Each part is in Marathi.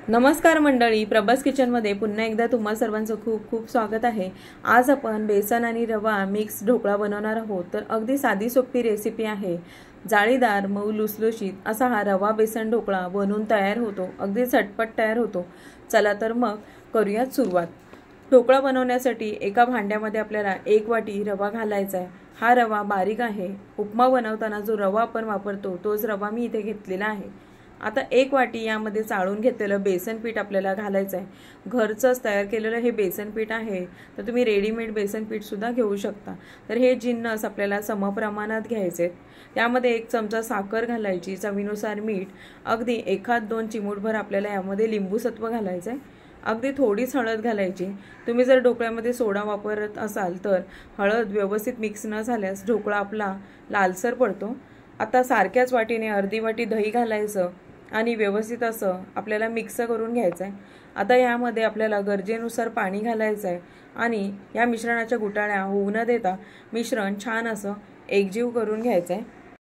नमस्कार मंडळी, प्रभास किचनमध्ये पुन्हा एकदा तुम्हा सर्वांचं खूप खूप स्वागत आहे। आज आपण बेसन आणि रवा मिक्स ढोकळा बनवणार आहोत। तर अगदी साधी सोपी रेसिपी आहे। जाळीदार मऊ लुसलुशीत असा हा रवा बेसन ढोकळा बनवून तयार होतो। अगदी झटपट तयार होतो। चला तर मग करूयात सुरुवात। ढोकळा बनवण्यासाठी एका भांड्यामध्ये आपल्याला 1 वाटी रवा घालायचा आहे। हा रवा बारीक आहे। उपमा बनवताना जो रवा आपण वापरतो तोच रवा मी इथे घेतलेला आहे। आता 1 वाटी यामध्ये चाळून घेतलेलं बेसन पीठ आपल्याला घालायचं आहे। घरचंच तयार केलेलं हे बेसन पीठ आहे, तर तुम्ही रेडीमेड बेसन पीठ सुद्धा घेऊ शकता। तर हे जिन्नस आपल्याला समप्रमाणात घ्यायचे। यामध्ये 1 चमचा साखर घालायची, चवीनुसार मीठ, अगदी 1-2 चिमूटभर आपल्याला यामध्ये लिंबू सत्व घालायचं आहे। अगदी थोडीच हळद घालायची। तुम्ही जर ढोकळ्यामध्ये सोडा वापरत असाल तर हळद व्यवस्थित मिक्स न झाल्यास ढोकळा आपला लालसर पडतो। आता सारख्याच वाटीने अर्धी वाटी दही घालायचं आणि व्यवस्थित असं आपल्याला मिक्स करून घ्यायचं आहे। आता यामध्ये आपल्याला गरजेनुसार पाणी घालायचं आहे आणि या मिश्रणाच्या गुटाळ्या होऊ न देता मिश्रण छान असं एकजीव करून घ्यायचं आहे।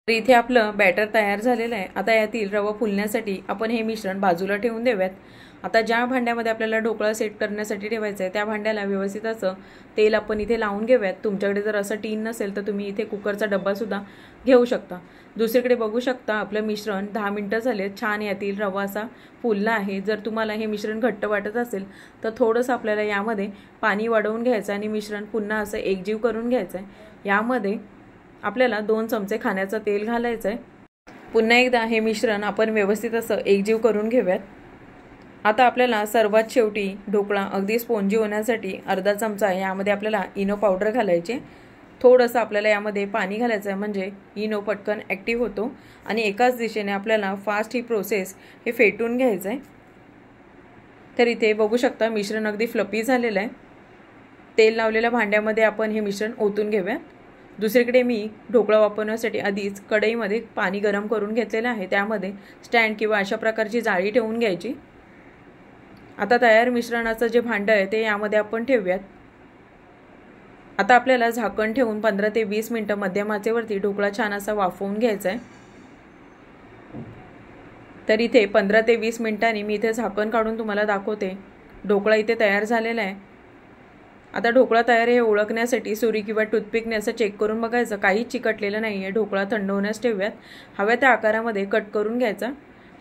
तर इथे आपलं बॅटर तयार झालेलं आहे। आता यातील रवा फुलण्यासाठी आपण हे मिश्रण बाजूला ठेवून देऊयात। आता ज्या भांड्यामध्ये आपल्याला ढोकळा सेट करण्यासाठी ठेवायचं आहे त्या भांड्याला व्यवस्थित असं तेल आपण इथे लावून घेऊयात। तुमच्याकडे जर असं टीन नसेल तर तुम्ही इथे कुकरचा डब्बा सुद्धा घेऊ शकता। दुसरीकडे बघू शकता आपलं मिश्रण 10 मिनिटं झाले, छान यातील रवा असा फुलला आहे। जर तुम्हाला हे मिश्रण घट्ट वाटत असेल तर थोडंसं आपल्याला यामध्ये पाणी वाढवून घ्यायचं आणि मिश्रण पुन्हा असं एकजीव करून घ्यायचं आहे। यामध्ये आपल्याला 2 चमचे खाण्याचं तेल घालायचं आहे। पुन्हा एकदा हे मिश्रण आपण व्यवस्थित असं एकजीव करून घेऊयात। आता आपल्याला सर्वात शेवटी ढोकळा अगदी स्पॉन्जी होण्यासाठी अर्धा चमचा यामध्ये आपल्याला इनो पावडर घालायचे। थोडंसं आपल्याला यामध्ये पाणी घालायचं आहे, म्हणजे इनो पटकन ॲक्टिव्ह होतो आणि एकाच दिशेने आपल्याला फास्ट ही प्रोसेस हे फेटून घ्यायचं आहे। तर इथे बघू शकता मिश्रण अगदी फ्लफी झालेलं आहे। तेल लावलेल्या भांड्यामध्ये आपण हे मिश्रण ओतून घेऊयात। दुसरीकडे मी ढोकळा वापरण्यासाठी आधीच कढईमध्ये पाणी गरम करून घेतलेलं आहे। त्यामध्ये स्टँड किंवा अशा प्रकारची जाळी ठेवून घ्यायची। आता तयार मिश्रणाचं जे भांडं आहे ते यामध्ये आपण ठेवूयात। आता आपल्याला झाकण ठेवून 15 ते 20 मिनिटं मध्यम आचेवरती ढोकळा छान असा वाफवून घ्यायचा आहे। तर इथे 15 ते 20 मिनिटांनी मी इथे झाकण काढून तुम्हाला दाखवते। ढोकळा इथे तयार झालेला आहे। आता ढोकळा तयार हे ओळखण्यासाठी सुरी किंवा टूथपिकने असं चेक करून बघायचं, काहीच चिकटलेलं नाही आहे। ढोकळा थंड होण्यास ठेवूयात। हव्या त्या आकारामध्ये कट करून घ्यायचा।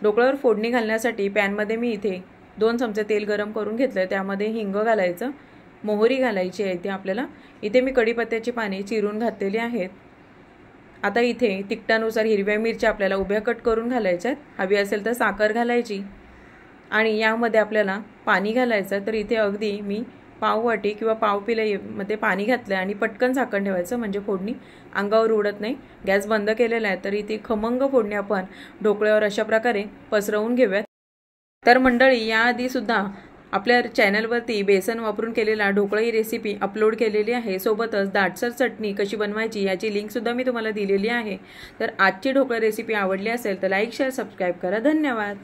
ढोकळ्यावर फोडणी घालण्यासाठी पॅनमध्ये मी इथे 2 चमचे तेल गरम करून घेतलं। त्यामध्ये हिंग घालायचं, मोहरी घालायची आहे इथे आपल्याला। इथे मी कढीपत्त्याची पाने चिरून घातलेली आहेत। आता इथे तिखटानुसार हिरव्या मिरच्या आपल्याला उभ्या कट करून घालायच्या आहेत। हवी असेल तर साखर घालायची आणि यामध्ये आपल्याला पाणी घालायचं। तर इथे अगदी मी पाव वाटी किंवा पाव पिलेमध्ये पाणी घातलं आणि पटकन झाकण ठेवायचं, म्हणजे फोडणी अंगावर उडत नाही। गॅस बंद केलेला आहे। तर इथे खमंग फोडणी आपण ढोकळ्यावर अशा प्रकारे पसरवून घेऊयात। तर मंडळी, याआधी सुद्धा आपल्या चॅनलवरती बेसन वापरून केलेला ढोकळा ही रेसिपी अपलोड केलेली आहे। सोबतच दाटसर चटणी कशी बनवायची याची लिंक सुद्धा मी तुम्हाला दिलेली आहे। तर आजची ढोकळा रेसिपी आवडली असेल तर लाईक, शेअर, सबस्क्राईब करा। धन्यवाद।